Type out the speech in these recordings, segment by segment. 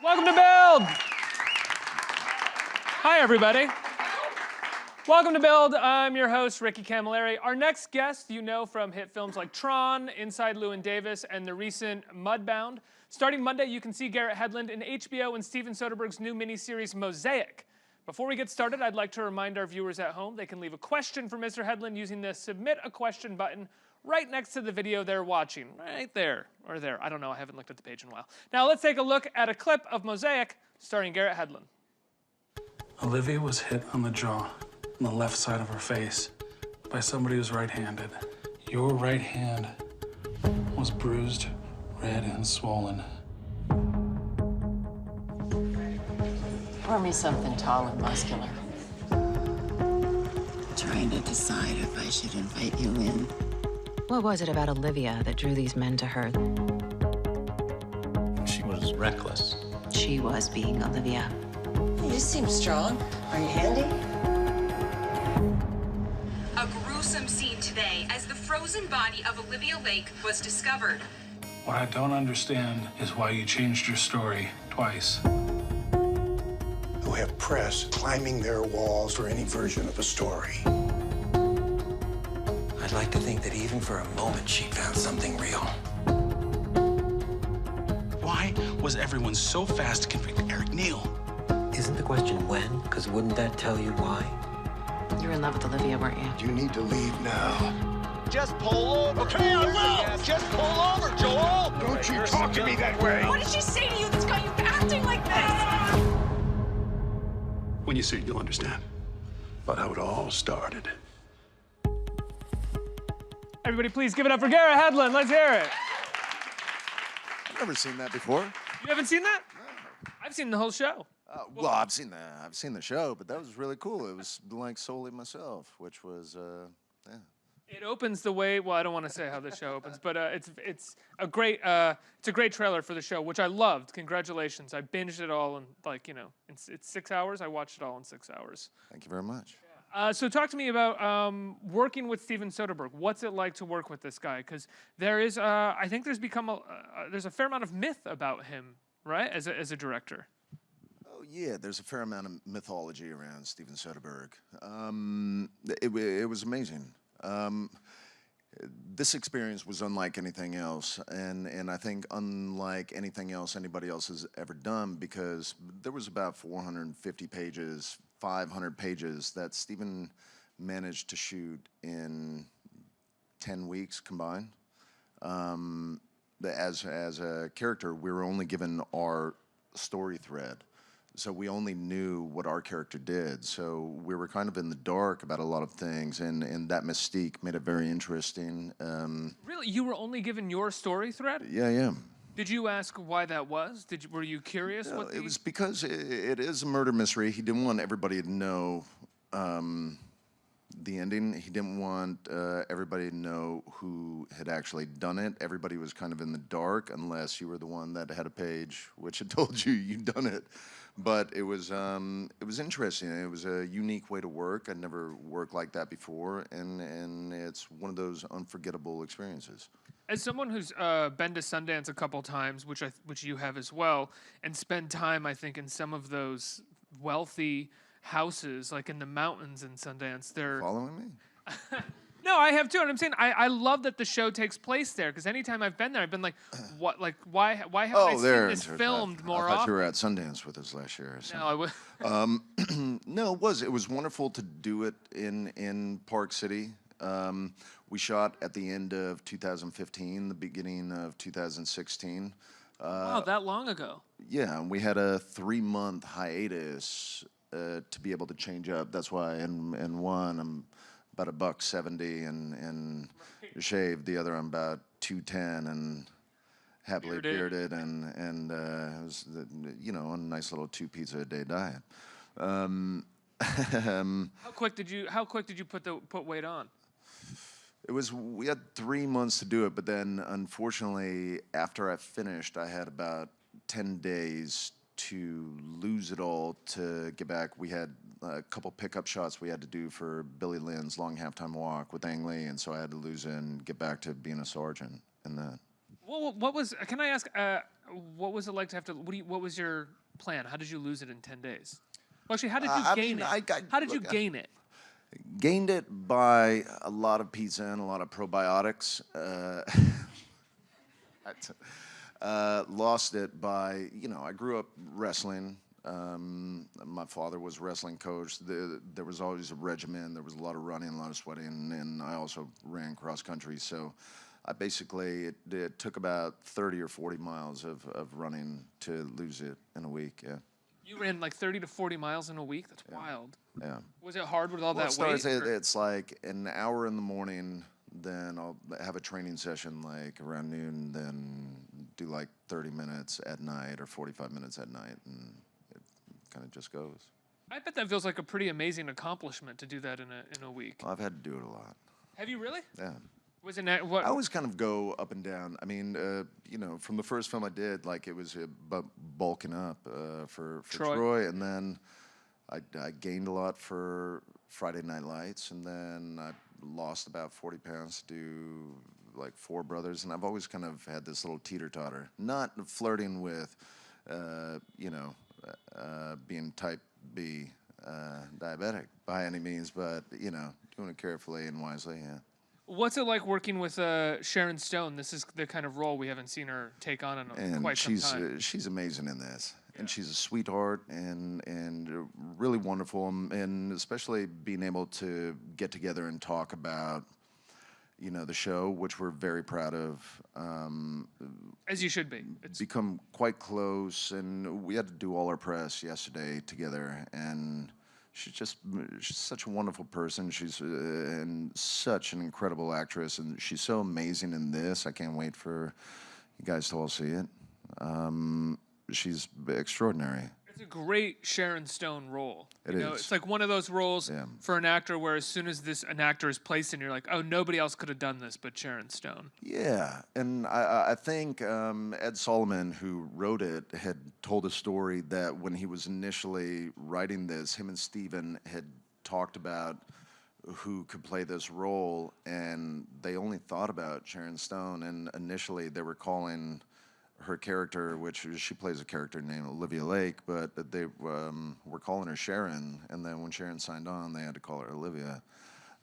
Welcome to Build! Hi, everybody. Welcome to Build. I'm your host, Ricky Camilleri. Our next guest you know from hit films like Tron, Inside Llewyn Davis, and the recent Mudbound. Starting Monday, you can see Garrett Hedlund in HBO and Steven Soderbergh's new miniseries, Mosaic. Before we get started, I'd like to remind our viewers at home they can leave a question for Mr. Hedlund using the Submit a Question button right next to the video they're watching. Right there, or there. I don't know, I haven't looked at the page in a while. Now let's take a look at a clip of Mosaic starring Garrett Hedlund. Olivia was hit on the jaw, on the left side of her face, by somebody who's right-handed. Your right hand was bruised, red, and swollen. Pour me something tall and muscular. Trying to decide if I should invite you in. What was it about Olivia that drew these men to her? She was reckless. She was being Olivia. You seem strong. Are you handy? A gruesome scene today as the frozen body of Olivia Lake was discovered. What I don't understand is why you changed your story twice. Who have press climbing their walls for any version of a story. I'd like to think that even for a moment she found something real. Why was everyone so fast to convict Eric Neal? Isn't the question when? Because wouldn't that tell you why? You were in love with Olivia, weren't you? You need to leave now. Just pull over. Okay, I will. Just pull over, Joel. Don't you talk to me that way. What did she say to you that's got you acting like this? When you see it, you'll understand. But how it all started. Everybody please give it up for Garrett Hedlund. Let's hear it. I've never seen that before. You haven't seen that? No. I've seen the whole show. Well, I've seen the show, but that was really cool. It was like solely myself, which was, yeah. It opens the way. Well, I don't want to say how the show opens, but it's a great trailer for the show, which I loved. Congratulations! I binged it all in it's 6 hours. I watched it all in 6 hours. Thank you very much. So talk to me about working with Steven Soderbergh. What's it like to work with this guy? Because there is, I think there's become there's a fair amount of myth about him, right? As a director. Oh yeah, there's a fair amount of mythology around Steven Soderbergh. It was amazing. This experience was unlike anything else, and I think unlike anything else anybody else has ever done, because there was about 450 pages, 500 pages that Steven managed to shoot in 10 weeks combined. As a character, we were only given our story thread. So we only knew what our character did. So we were kind of in the dark about a lot of things, and that mystique made it very interesting. Really? You were only given your story thread? Yeah. Did you ask why that was? Were you curious? No, it was because it is a murder mystery. He didn't want everybody to know the ending. He didn't want everybody to know who had actually done it. Everybody was kind of in the dark unless you were the one that had a page which had told you you'd done it. But it was interesting. It was a unique way to work. I'd never worked like that before, and it's one of those unforgettable experiences. As someone who's been to Sundance a couple times, which you have as well, and spent time, I think, in some of those wealthy houses, like in the mountains in Sundance, they're following me. No, I have too, and I'm saying I love that the show takes place there, because anytime I've been there, I've been like, what, like why haven't I seen this filmed more often? I thought you were at Sundance with us last year. So. No, I would. No, it was wonderful to do it in Park City. We shot at the end of 2015, the beginning of 2016. Wow, that long ago. Yeah, and we had a 3-month hiatus to be able to change up. That's why in one I'm about $170 and shaved. The other I'm about 210 and happily bearded and it was on a nice little 2 pizza a day diet. How quick did you put weight on? We had 3 months to do it, but then unfortunately after I finished, I had about 10 days to lose it all to get back. We had a couple pickup shots we had to do for Billy Lynn's Long Halftime Walk with Angley, and so I had to lose it and get back to being a sergeant in that. Well, what was? Can I ask? what was it like to have to? What was your plan? How did you lose it in 10 days? Well, actually, how did you gain it? How did you gain it? Gained it by a lot of pizza and a lot of probiotics. Lost it by, I grew up wrestling. My father was a wrestling coach. There was always a regimen. There was a lot of running, a lot of sweating, and I also ran cross country. So I basically, it took about 30 or 40 miles of running to lose it in a week, yeah. You ran like 30 to 40 miles in a week? That's wild. Yeah. Was it hard with all Well, that weight? It's like an hour in the morning, then I'll have a training session like around noon, then do like 30 minutes at night or 45 minutes at night, and it kind of just goes. I bet that feels like a pretty amazing accomplishment to do that in a week. I've had to do it a lot. Have you really? Yeah. Was it what? I always kind of go up and down. I mean, from the first film I did, like it was bulking up for Troy, and then I gained a lot for Friday Night Lights, and then I lost about 40 pounds to do like Four Brothers, and I've always kind of had this little teeter-totter, not flirting with, being type B diabetic by any means, but doing it carefully and wisely. Yeah. What's it like working with Sharon Stone? This is the kind of role we haven't seen her take on in quite some time. She's amazing in this, and she's a sweetheart and really wonderful, and especially being able to get together and talk about, the show, which we're very proud of. As you should be. It's become quite close, and we had to do all our press yesterday together, and she's such a wonderful person. She's and such an incredible actress, and she's so amazing in this. I can't wait for you guys to all see it. She's extraordinary. It's a great Sharon Stone role. It is. It's like one of those roles for an actor where as soon as an actor is placed in, you're like, oh, nobody else could have done this but Sharon Stone. Yeah, and I think Ed Solomon, who wrote it, had told a story that when he was initially writing this, him and Steven had talked about who could play this role, and they only thought about Sharon Stone, and initially they were calling her character, which she plays a character named Olivia Lake, but they were calling her Sharon, and then when Sharon signed on, they had to call her Olivia.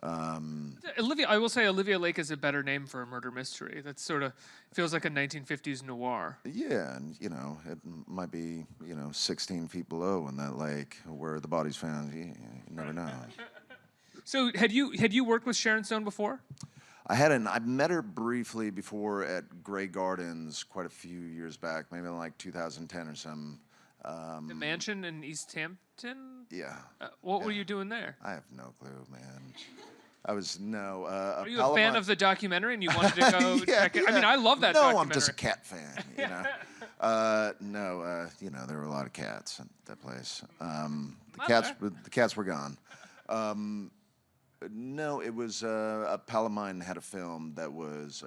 Olivia, I will say Olivia Lake is a better name for a murder mystery. That sort of feels like a 1950s noir. Yeah, and it might be 16 feet below in that lake where the body's found. You never know. So had you worked with Sharon Stone before? I hadn't. I met her briefly before at Grey Gardens quite a few years back, maybe in like 2010 or something. The mansion in East Hampton? Yeah. What were you doing there? I have no clue, man. I was, no. Are you a fan of the documentary and you wanted to go check it? I mean, I love that documentary. No, I'm just a cat fan, No, there were a lot of cats at that place. The cats were gone. No, it was a pal of mine had a film that was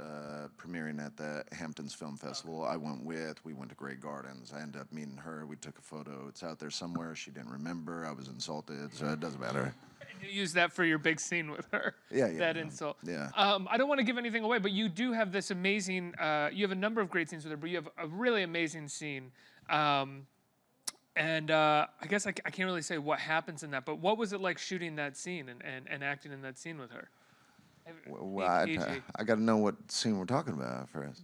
premiering at the Hamptons Film Festival. I went with. We went to Grey Gardens. I ended up meeting her. We took a photo. It's out there somewhere. She didn't remember. I was insulted, so it doesn't matter. And you use that for your big scene with her. Yeah. That insult. Yeah. I don't want to give anything away, but you do have this amazing. You have a number of great scenes with her, but you have a really amazing scene. And I guess I can't really say what happens in that, but what was it like shooting that scene and acting in that scene with her? Well, I got to know what scene we're talking about first.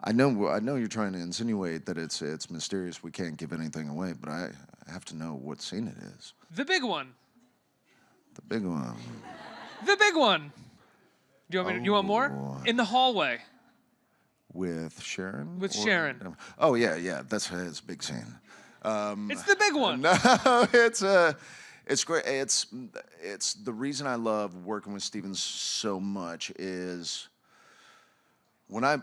I know you're trying to insinuate that it's mysterious. We can't give anything away, but I have to know what scene it is. The big one. The big one. The big one. Do you want me? You want more? In the hallway. With Sharon? With Sharon. Oh yeah. That's a big scene. It's the big one. No, it's great. It's the reason I love working with Steven so much is when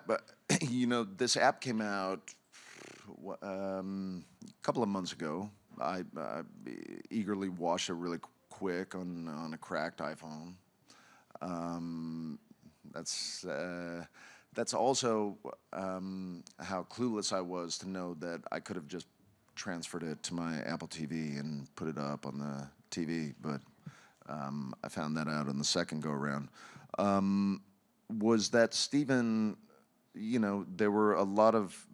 this app came out a couple of months ago. I eagerly watched it really quick on a cracked iPhone. That's also how clueless I was to know that I could have just transferred it to my Apple TV and put it up on the TV, but I found that out on the second go-around. Was that Steven, there were a lot of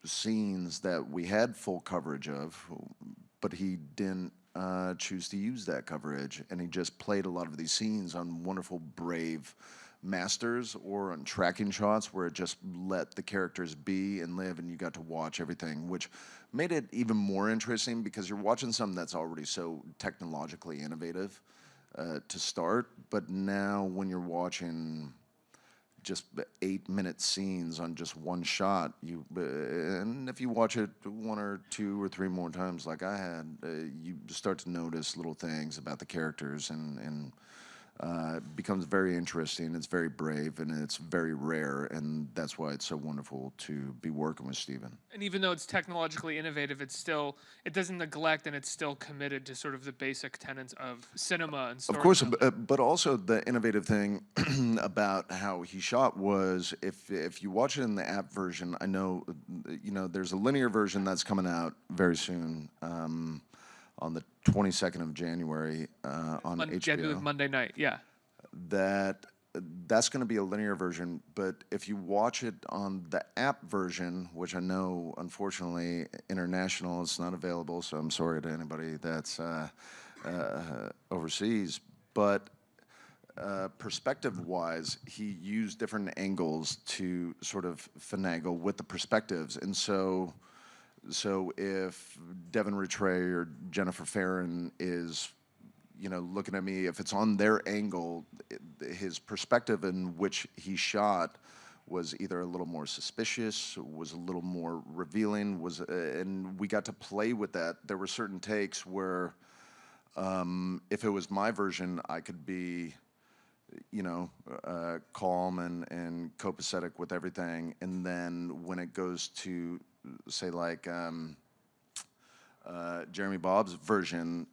scenes that we had full coverage of, but he didn't choose to use that coverage, and he just played a lot of these scenes on wonderful, brave masters or on tracking shots where it just let the characters be and live, and you got to watch everything, which made it even more interesting because you're watching something that's already so technologically innovative to start, but now when you're watching just 8-minute scenes on just one shot, and if you watch it 1 or 2 or 3 more times like I had, you start to notice little things about the characters, and it becomes very interesting. It's very brave, and it's very rare, and that's why it's so wonderful to be working with Steven. And even though it's technologically innovative, it doesn't neglect, and it's still committed to sort of the basic tenets of cinema and storytelling. Of course, but also the innovative thing about how he shot was, if you watch it in the app version, I know, there's a linear version that's coming out very soon. On the 22nd of January on HBO. Yeah, I believe Monday night, yeah. That's going to be a linear version, but if you watch it on the app version, which I know, unfortunately, international, it's not available, so I'm sorry to anybody that's overseas, but perspective-wise, he used different angles to sort of finagle with the perspectives, and so if Devin Rattray or Jennifer Farron is, looking at me, if it's on their angle, his perspective in which he shot was either a little more suspicious, was a little more revealing, and we got to play with that. There were certain takes where, if it was my version, I could be, calm and copacetic with everything, and then when it goes to say like Jeremy Bob's version,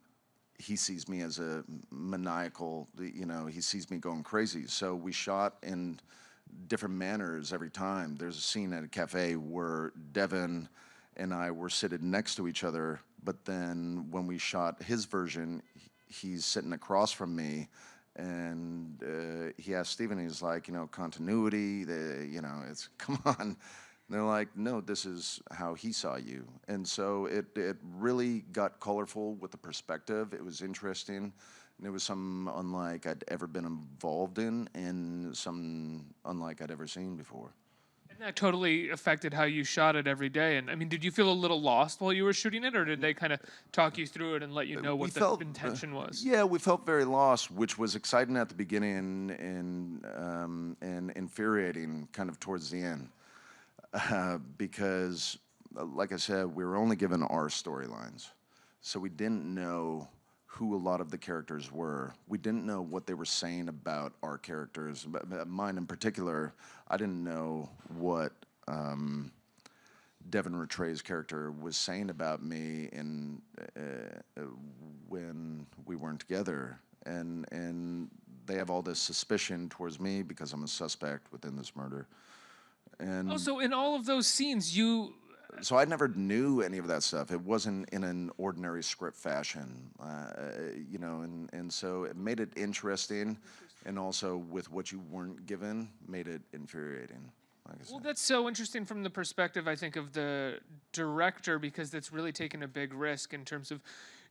he sees me as a maniacal, he sees me going crazy. So we shot in different manners every time. There's a scene at a cafe where Devin and I were seated next to each other, but then when we shot his version, he's sitting across from me, and he asked Steven, he's like, continuity, it's, come on. And they're like, no, this is how he saw you. And so it really got colorful with the perspective. It was interesting. And it was something unlike I'd ever been involved in, and something unlike I'd ever seen before. And that totally affected how you shot it every day. And I mean, did you feel a little lost while you were shooting it, or did they kind of talk you through it and let you know what the intention was? Yeah, we felt very lost, which was exciting at the beginning and infuriating kind of towards the end. Because, like I said, we were only given our storylines. So we didn't know who a lot of the characters were. We didn't know what they were saying about our characters. Mine in particular, I didn't know what Devin Rattray's character was saying about me when we weren't together. And they have all this suspicion towards me because I'm a suspect within this murder. And so in all of those scenes, so I never knew any of that stuff. It wasn't in an ordinary script fashion, and so it made it interesting, and also with what you weren't given, made it infuriating. Like I said. Well, that's so interesting from the perspective, I think, of the director, because that's really taken a big risk in terms of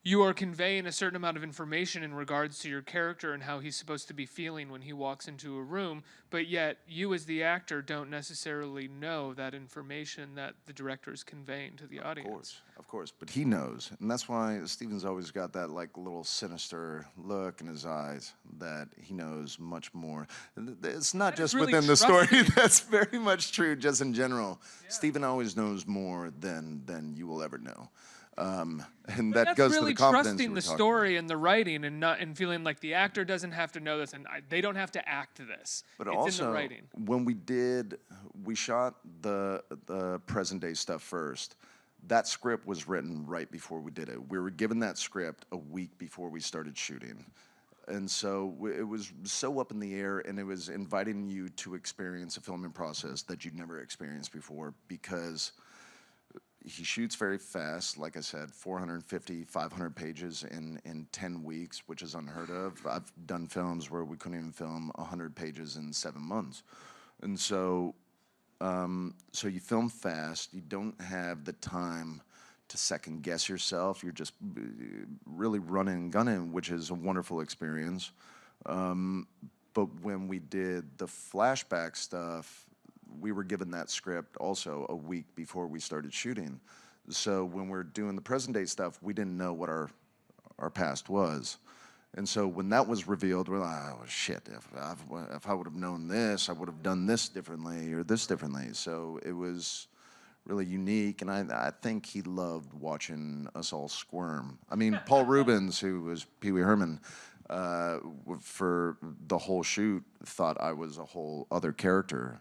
you are conveying a certain amount of information in regards to your character and how he's supposed to be feeling when he walks into a room, but yet you as the actor don't necessarily know that information that the director is conveying to the audience. Of course, but he knows, and that's why Steven's always got that like little sinister look in his eyes that he knows much more. It's not just really within the story. That's very much true, just in general. Yeah. Steven always knows more than you will ever know. And but that goes really to the confidence trusting the story and the writing, and feeling like the actor doesn't have to know this, and they don't have to act this. But it's also, in the writing. When we shot the present day stuff first. That script was written right before we did it. We were given that script a week before we started shooting. And so it was so up in the air, and it was inviting you to experience a filming process that you'd never experienced before, because he shoots very fast. Like I said, 450, 500 pages in 10 weeks, which is unheard of. I've done films where we couldn't even film 100 pages in 7 months. And so So you film fast. You don't have the time to second guess yourself. You're just really running and gunning, which is a wonderful experience. But when we did the flashback stuff, we were given that script also a week before we started shooting. So when we're doing the present day stuff, we didn't know what our past was. And so when that was revealed, we're like, oh, shit, if I would have known this, I would have done this differently or this differently. So it was really unique, and I think he loved watching us all squirm. I mean, Paul Rubens, who was Pee Wee Herman, for the whole shoot, thought I was a whole other character.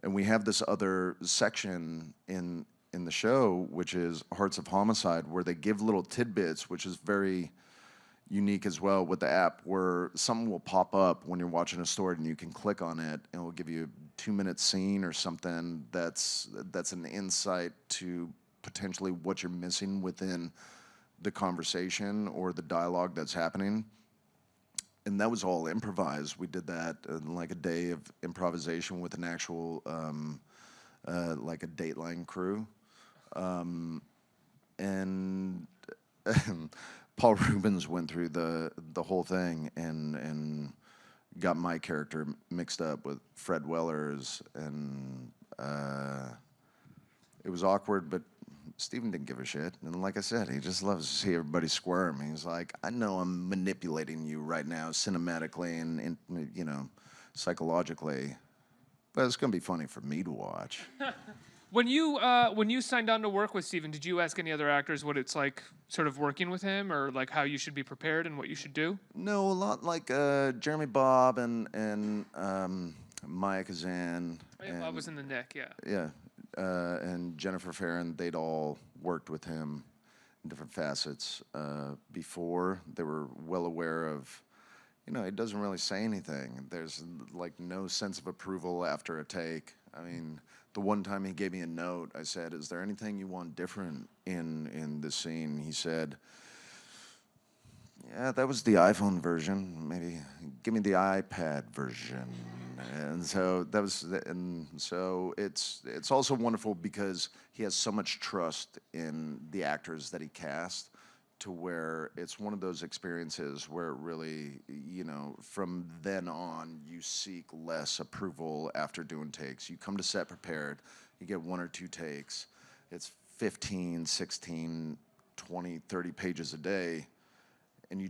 And we have this other section in the show, which is Hearts of Homicide, where they give little tidbits, which is very unique as well with the app, where something will pop up when you're watching a story and you can click on it and it will give you a 2-minute scene or something that's an insight to potentially what you're missing within the conversation or the dialogue that's happening. And that was all improvised. We did that in like a day of improvisation with an actual like a Dateline crew. And Paul Rubens went through the whole thing and got my character mixed up with Fred Weller's, and it was awkward, but Steven didn't give a shit. And like I said, he just loves to see everybody squirm. He's like, I know I'm manipulating you right now cinematically and you know, psychologically, but it's going to be funny for me to watch. When you signed on to work with Steven, did you ask any other actors what it's like sort of working with him, or like how you should be prepared and what you should do? No, a lot like Jeremy Bob and Maya Kazan. Oh, yeah, Bob was in the Nick, yeah. Yeah, and Jennifer Farron, they'd all worked with him in different facets before. They were well aware of, you know, he doesn't really say anything. There's like no sense of approval after a take. I mean, the one time he gave me a note, I said, is there anything you want different in this scene? He said, yeah, that was the iPhone version. Maybe give me the iPad version. And so that was, and so it's also wonderful because he has so much trust in the actors that he cast, to where it's one of those experiences where it really, you know, from then on, you seek less approval after doing takes. You come to set prepared, you get 1 or 2 takes. It's 15, 16, 20, 30 pages a day, and you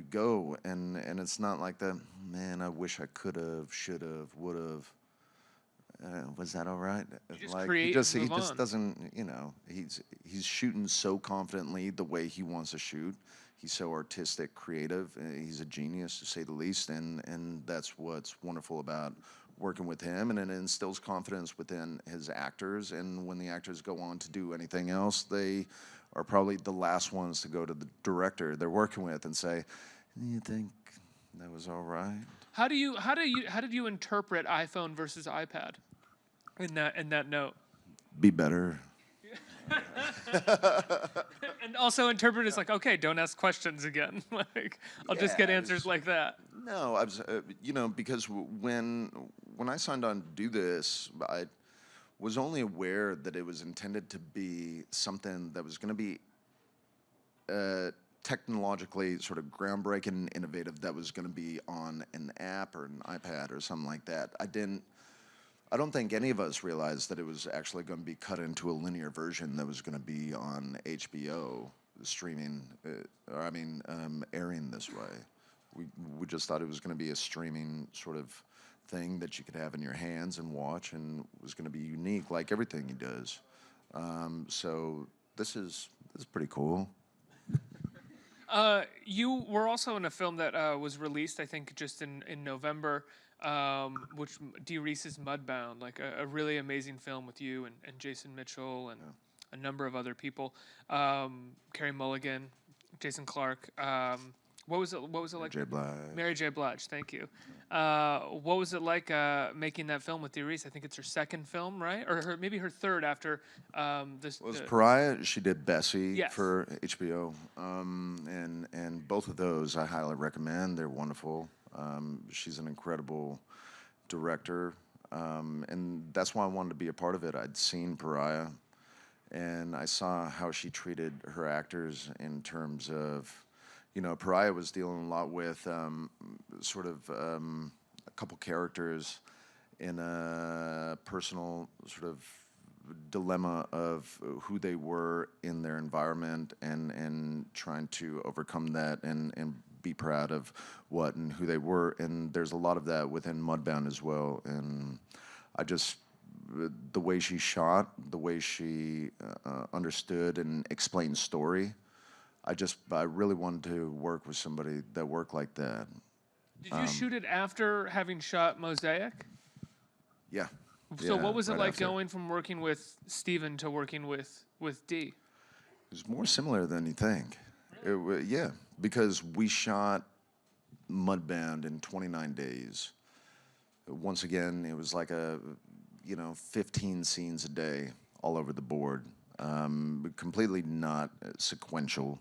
go, and it's not like that, man, I wish I could have, should have, would have. Was that all right? You just like create he just and move on. doesn't, you know, he's shooting so confidently the way he wants to shoot. He's so artistic, creative. He's a genius, to say the least, and that's what's wonderful about working with him, and it instills confidence within his actors. And when the actors go on to do anything else, they are probably the last ones to go to the director they're working with and say, "You think that was all right?" How did you interpret iPhone versus iPad in that note? Be better. And also interpret as like, okay, don't ask questions again. Like, I'll just get answers like that. No, I was, you know, because when I signed on to do this, I was only aware that it was intended to be something that was going to be technologically sort of groundbreaking and innovative, that was going to be on an app or an iPad or something like that. I don't think any of us realized that it was actually going to be cut into a linear version that was going to be on HBO streaming, airing this way. We just thought it was going to be a streaming sort of thing that you could have in your hands and watch, and was going to be unique like everything he does. So this is pretty cool. You were also in a film that was released, I think, just in November, which Dee Reese's Mudbound, like a really amazing film with you and Jason Mitchell and a number of other people, Carey Mulligan, Jason Clarke. What was it like? Mary J. Blige, thank you. What was it like making that film with Dee Reese? I think it's her second film, right? Or maybe her third after this. Well, it was Pariah. She did Bessie Yes. for HBO. And both of those I highly recommend. They're wonderful. She's an incredible director. And that's why I wanted to be a part of it. I'd seen Pariah, and I saw how she treated her actors in terms of, Pariah was dealing a lot with a couple characters in a personal sort of dilemma of who they were in their environment and trying to overcome that and be proud of what and who they were. And there's a lot of that within Mudbound as well. And the way she shot, the way she understood and explained story, I really wanted to work with somebody that worked like that. Did you shoot it after having shot Mosaic? Yeah. So what was it right like after. going from working with Steven to working with Dee? It was more similar than you think. Yeah, because we shot Mudbound in 29 days. Once again, it was like 15 scenes a day all over the board. Completely not sequential.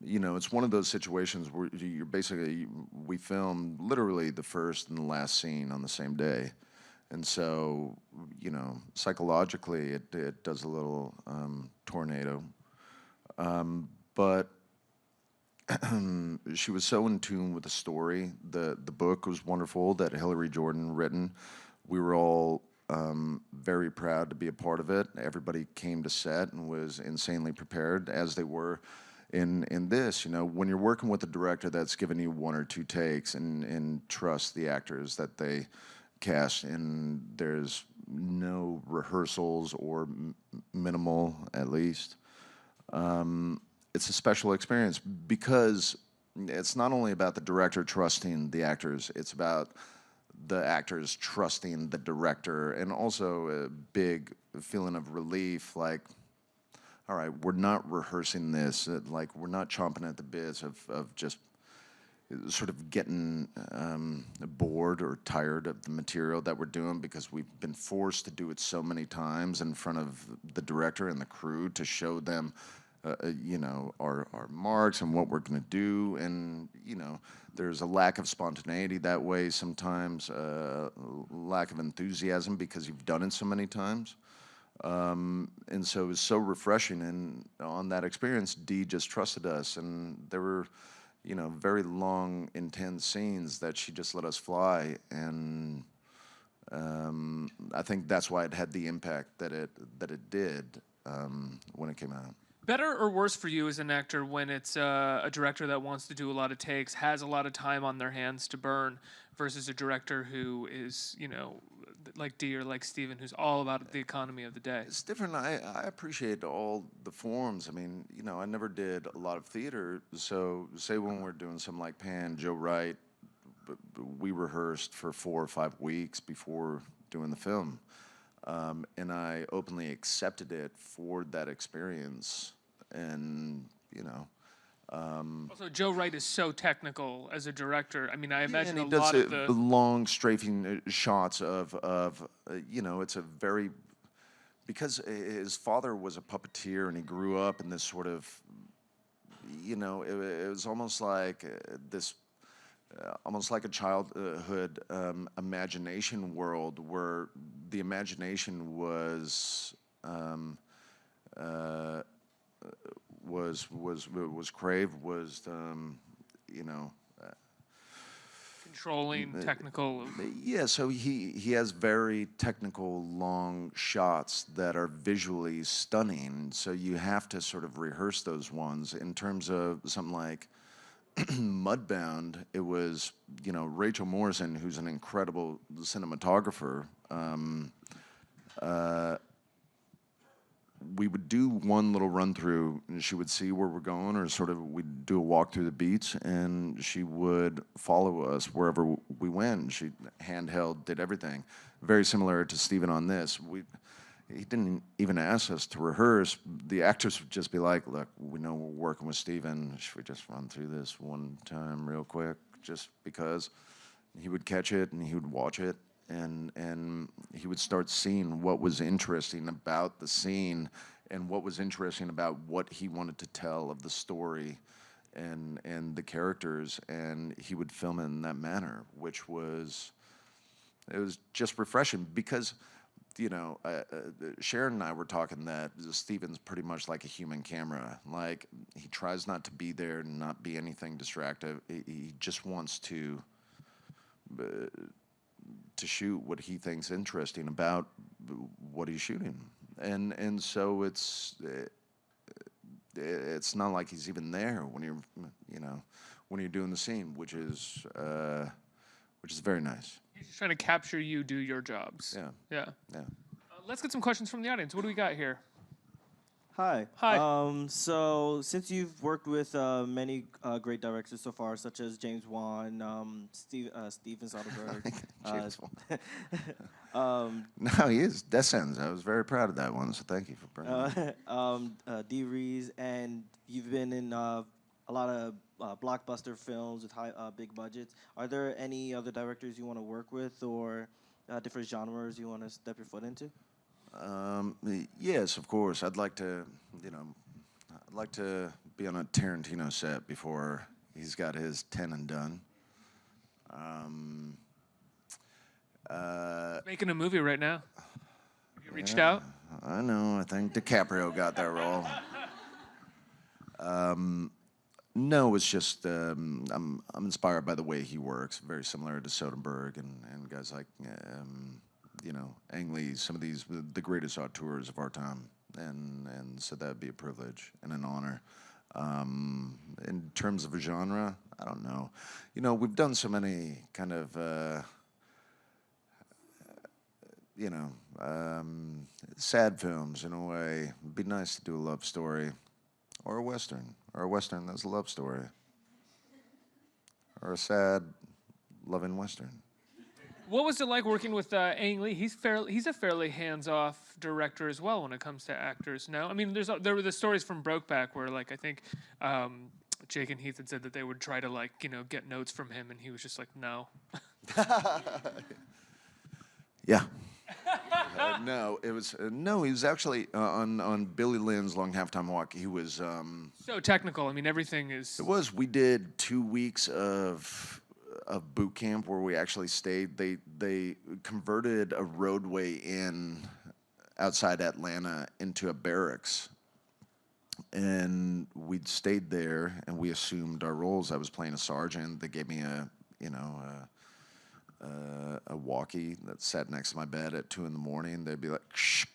It's one of those situations where we film literally the first and the last scene on the same day. And so, psychologically, it does a little tornado. But she was so in tune with the story. The book was wonderful that Hillary Jordan written. We were all very proud to be a part of it. Everybody came to set and was insanely prepared, as they were in this. When you're working with a director that's given you one or two takes and trust the actors that they cast, and there's no rehearsals or minimal, at least, it's a special experience because it's not only about the director trusting the actors, it's about the actors trusting the director, and also a big feeling of relief, like, all right, we're not rehearsing this, like we're not chomping at the bits of just sort of getting bored or tired of the material that we're doing because we've been forced to do it so many times in front of the director and the crew to show them, our marks and what we're going to do. And, there's a lack of spontaneity that way sometimes, lack of enthusiasm because you've done it so many times. And so it was so refreshing. And on that experience, Dee just trusted us. And there were, very long, intense scenes that she just let us fly. And I think that's why it had the impact that it did when it came out. Better or worse for you as an actor when it's a director that wants to do a lot of takes, has a lot of time on their hands to burn, versus a director who is, like Dee or like Steven, who's all about the economy of the day? It's different. I appreciate all the forms. I mean, I never did a lot of theater, so say when we're doing something like Pan, Joe Wright, we rehearsed for 4 or 5 weeks before doing the film. And I openly accepted it for that experience. And, Also, Joe Wright is so technical as a director. I mean, I imagine and a lot of the the long strafing shots of it's a very, because his father was a puppeteer and he grew up in this sort of, it was almost like this, almost like a childhood imagination world where the imagination was Crave was controlling, technical. Yeah, so he has very technical long shots that are visually stunning. So you have to sort of rehearse those ones. In terms of something like Mudbound, it was Rachel Morrison, who's an incredible cinematographer. We would do one little run through, and she would see where we're going, or sort of we'd do a walk through the beats, and she would follow us wherever we went. She handheld, did everything. Very similar to Steven on this. He didn't even ask us to rehearse. The actors would just be like, look, we know we're working with Steven. Should we just run through this one time real quick, just because? He would catch it, and he would watch it. And he would start seeing what was interesting about the scene and what was interesting about what he wanted to tell of the story and the characters, and he would film it in that manner, which was, it was just refreshing because, you know, Sharon and I were talking that Steven's pretty much like a human camera. Like, he tries not to be there and not be anything distractive. He just wants to shoot what he thinks interesting about what he's shooting, and so it's not like he's even there when you're doing the scene, which is very nice. He's just trying to capture you, do your jobs. Yeah. Let's get some questions from the audience. What do we got here? Hi. Hi. So since you've worked with many great directors so far, such as James Wan, Steven Soderbergh. James Wan. No, he is. Descends. I was very proud of that one, so thank you for bringing it. D. Rees, and you've been in a lot of blockbuster films with big budgets. Are there any other directors you want to work with, or different genres you want to step your foot into? Yes, of course. I'd like to be on a Tarantino set before he's got his 10 and done. Making a movie right now. Have you reached out? I know. I think DiCaprio got that role. No, it's just I'm inspired by the way he works. Very similar to Soderbergh and guys like Angley, some of the greatest auteurs of our time, and so that'd be a privilege and an honor. In terms of a genre, I don't know. We've done so many kind of sad films in a way. It'd be nice to do a love story, or a western that's a love story, or a sad, loving western. What was it like working with Angley? He's a fairly hands-off director as well when it comes to actors. No, I mean there were the stories from Brokeback where I think Jake and Heath had said that they would try to get notes from him, and he was just like no. Yeah. He was actually on Billy Lynn's Long Halftime Walk. He was so technical. I mean, everything is. It was. We did 2 weeks of boot camp where we actually stayed. They converted a roadway outside Atlanta into a barracks, and we'd stayed there and we assumed our roles. I was playing a sergeant. They gave me a walkie that sat next to my bed at 2 a.m. They'd be like, "Shh,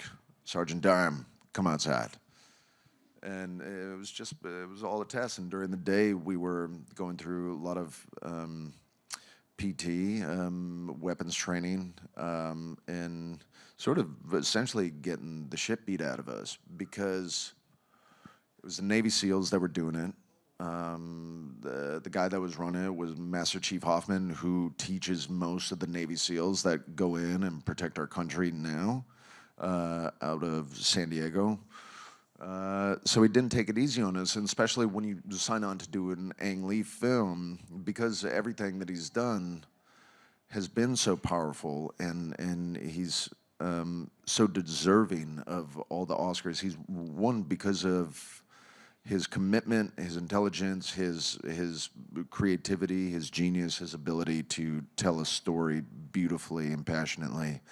Sergeant Dime, come outside." And it was all a test. And during the day, we were going through a lot of PT, weapons training, and sort of essentially getting the shit beat out of us because it was the Navy SEALs that were doing it. The guy that was running it was Master Chief Hoffman, who teaches most of the Navy SEALs that go in and protect our country now, out of San Diego. So he didn't take it easy on us, and especially when you sign on to do an Ang Lee film, because everything that he's done has been so powerful, and he's so deserving of all the Oscars. He's won because of his commitment, his intelligence, his creativity, his genius, his ability to tell a story beautifully and passionately.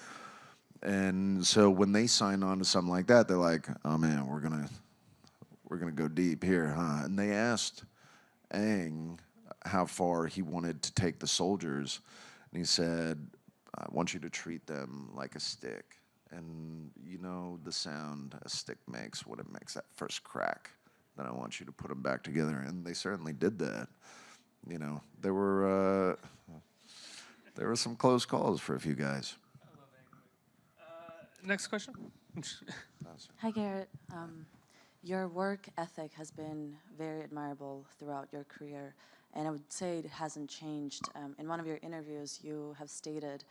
And so when they sign on to something like that, they're like, "Oh man, we're gonna go deep here, huh?" And they asked Ang how far he wanted to take the soldiers, and he said, "I want you to treat them like a stick, and you know the sound a stick makes when it makes that first crack. Then I want you to put them back together." And they certainly did that. There were some close calls for a few guys. Next question. Hi, Garrett. Your work ethic has been very admirable throughout your career, and I would say it hasn't changed. In one of your interviews, you have stated,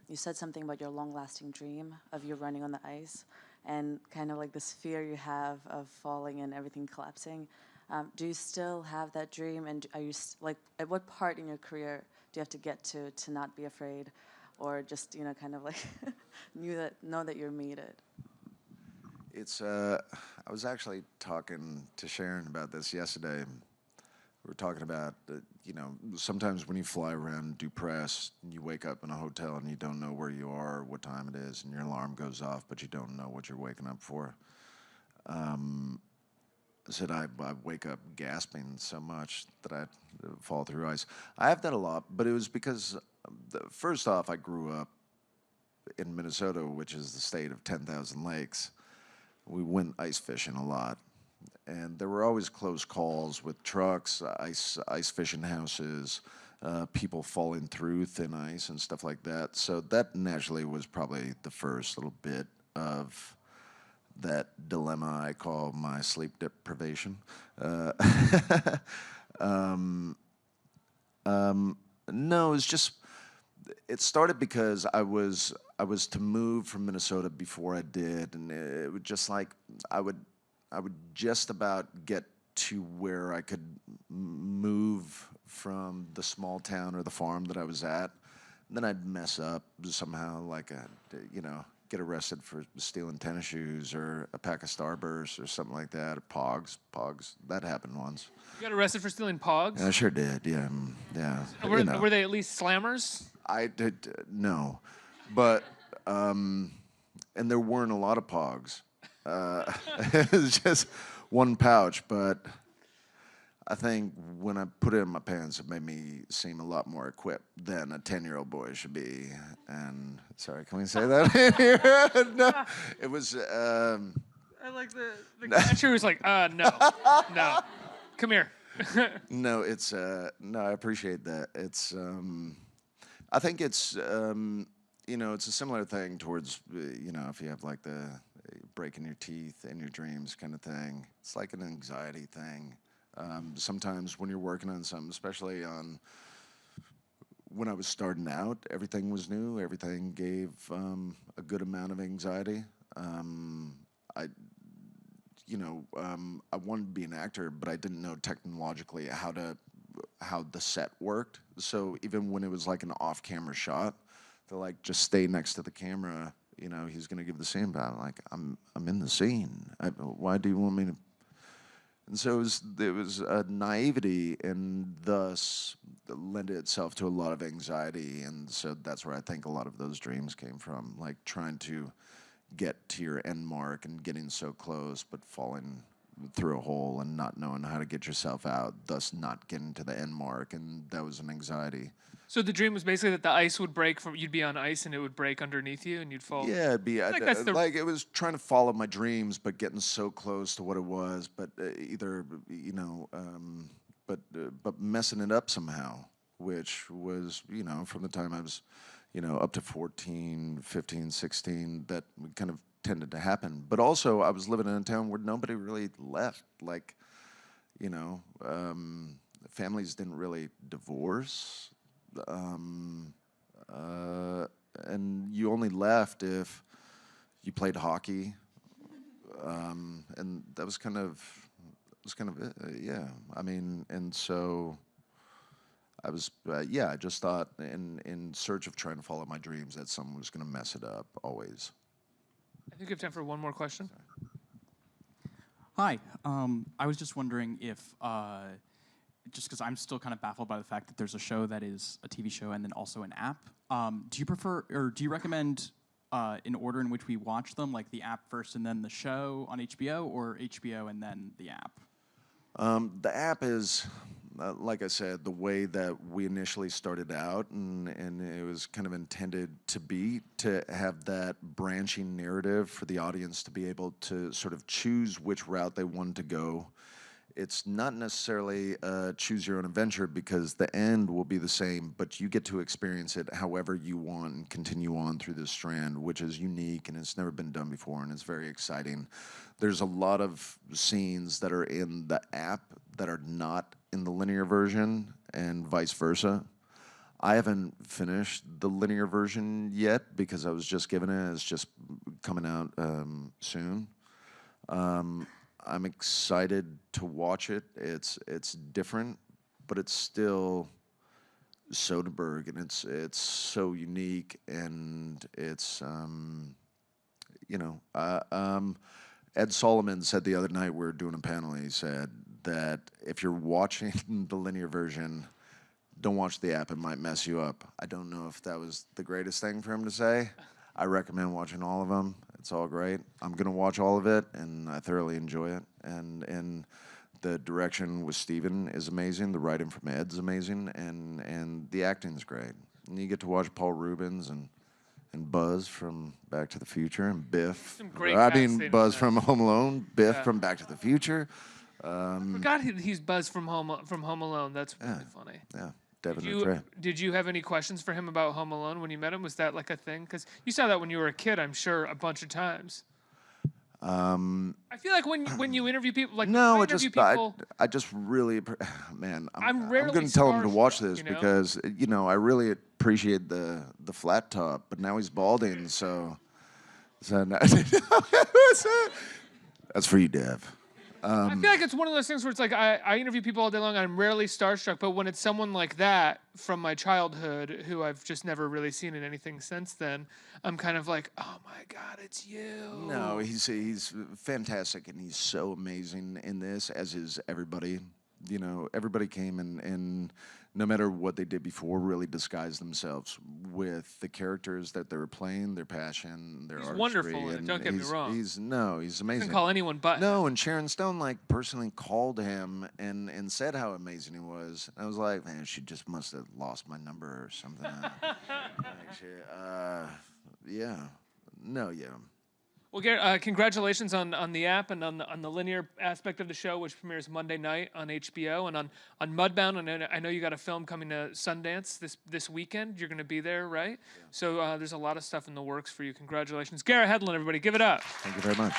you said something about your long-lasting dream of you running on the ice, and kind of like this fear you have of falling and everything collapsing. Do you still have that dream, and are you at what part in your career do you have to get to not be afraid? Or just, kind of like know that you made it? I was actually talking to Sharon about this yesterday. we were talking about, you know, sometimes when you fly around do press, you wake up in a hotel and you don't know where you are, what time it is, and your alarm goes off, but you don't know what you're waking up for. I said I wake up gasping so much that I fall through ice. I have that a lot, but it was because, first off, I grew up in Minnesota, which is the state of 10,000 lakes. We went ice fishing a lot, and there were always close calls with trucks, ice fishing houses, people falling through thin ice and stuff like that. So that naturally was probably the first little bit of that dilemma I call my sleep deprivation. No, it's just, it started because I was to move from Minnesota before I did, and it was just like I would just about get to where I could move from the small town or the farm that I was at. And then I'd mess up somehow, like you know, get arrested for stealing tennis shoes or a pack of Starbursts or something like that, or Pogs. That happened once. You got arrested for stealing Pogs? I sure did, yeah. Were they at least slammers? I did, no. But, and there weren't a lot of Pogs. It was just one pouch, but I think when I put it in my pants, it made me seem a lot more equipped than a 10-year-old boy should be. And sorry, can we say that in here? No, it was. I like the catcher was like, no, come here. No, it's no. I appreciate that. It's. I think it's. You know, it's a similar thing towards. You know, if you have like the breaking your teeth in your dreams kind of thing, it's like an anxiety thing. Sometimes when you're working on something, especially on when I was starting out, everything was new. Everything gave a good amount of anxiety. I wanted to be an actor, but I didn't know technologically how the set worked. So even when it was like an off-camera shot, they're like, just stay next to the camera. You know, he's gonna give the scene back. I'm like, I'm in the scene. Why do you want me to? And so there was a naivety, and thus lent itself to a lot of anxiety. And so that's where I think a lot of those dreams came from, like trying to get to your end mark and getting so close, but falling through a hole and not knowing how to get yourself out, thus not getting to the end mark. And that was an anxiety. So the dream was basically that the ice would break you'd be on ice and it would break underneath you and you'd fall. Yeah, it'd be like it was trying to follow my dreams, but getting so close to what it was, but either but messing it up somehow, which was from the time I was up to 14, 15, 16, that kind of tended to happen. But also I was living in a town where nobody really left, like families didn't really divorce. And you only left if you played hockey, and that was kind of it, yeah. I mean, and so I was I just thought in search of trying to follow my dreams that someone was going to mess it up always. I think we have time for one more question. Hi, I was just wondering if. Just because I'm still kind of baffled by the fact that there's a show that is a TV show and then also an app. Do you prefer, or do you recommend in order in which we watch them, like the app first and then the show on HBO, or HBO and then the app? The app is, like I said, the way that we initially started out, and it was kind of intended to have that branching narrative for the audience to be able to sort of choose which route they wanted to go. It's not necessarily choose your own adventure, because the end will be the same, but you get to experience it however you want and continue on through this strand, which is unique and it's never been done before, and it's very exciting. There's a lot of scenes that are in the app that are not in the linear version, and vice versa. I haven't finished the linear version yet because I was just given it. It's just coming out soon. I'm excited to watch it. It's different, but it's still Soderbergh, and it's so unique, and it's Ed Solomon said the other night we were doing a panel. He said that if you're watching the linear version, don't watch the app. It might mess you up. I don't know if that was the greatest thing for him to say. I recommend watching all of them. It's all great. I'm going to watch all of it, and I thoroughly enjoy it. And the direction with Steven is amazing. The writing from Ed's amazing, and the acting's great. And you get to watch Paul Rubens and Buzz from Back to the Future, and Biff. Buzz from Home Alone, Biff from Back to the Future. I forgot he's Buzz from Home Alone. That's really funny. Yeah. Devin and Trey. Did you have any questions for him about Home Alone when you met him? Was that like a thing? Because you saw that when you were a kid, I'm sure, a bunch of times. I feel like when you interview people, like no, people, I just really, man, I'm rarely going to tell him to watch starstruck, this you know? because I really appreciate the flat top, but now he's balding, so that's for you, Dev. I feel like it's one of those things where it's like I interview people all day long. I'm rarely starstruck, but when it's someone like that from my childhood who I've just never really seen in anything since then, I'm kind of like, oh my God, it's you. No, he's fantastic, and he's so amazing in this, as is everybody. Everybody came and no matter what they did before, really disguised themselves with the characters that they were playing, their passion, their artistry. He's wonderful, and don't get me wrong. He's amazing. You can call anyone but no, and Sharon Stone personally called him and said how amazing he was. I was like, man, she just must have lost my number or something. Yeah. Well, Garrett, congratulations on the app and on the linear aspect of the show, which premieres Monday night on HBO, and on Mudbound. And I know you got a film coming to Sundance this weekend. You're going to be there, right? Yeah. So there's a lot of stuff in the works for you. Congratulations, Garrett Hedlund, everybody, give it up. Thank you very much.